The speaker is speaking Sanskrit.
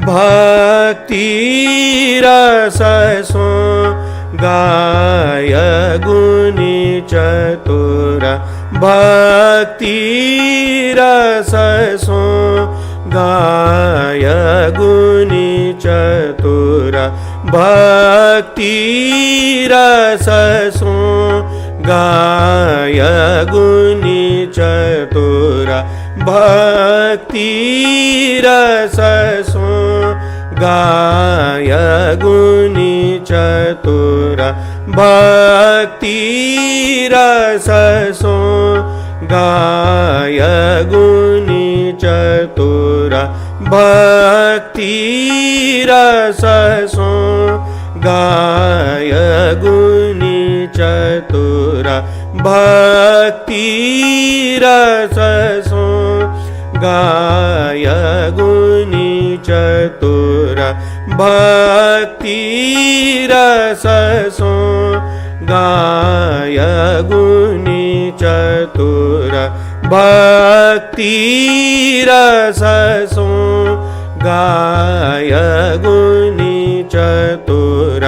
भक्ति रस सो गाय गुणी चतुर भक्ति रस सो गाय गुणी चतुर भक्ति रस सो गाय गुणी चतुर भक्ति रस सो गाय गुणी चतुर भक्ति रस सो गाय गुणी चतुर भक्ति रस सो गाय गुणी चतुर भक्ति रस सो गाय गुणी चतुर भक्ति रस सो गाय गुणी चतुर भक्ति रस सो गाय गुणी चतुर।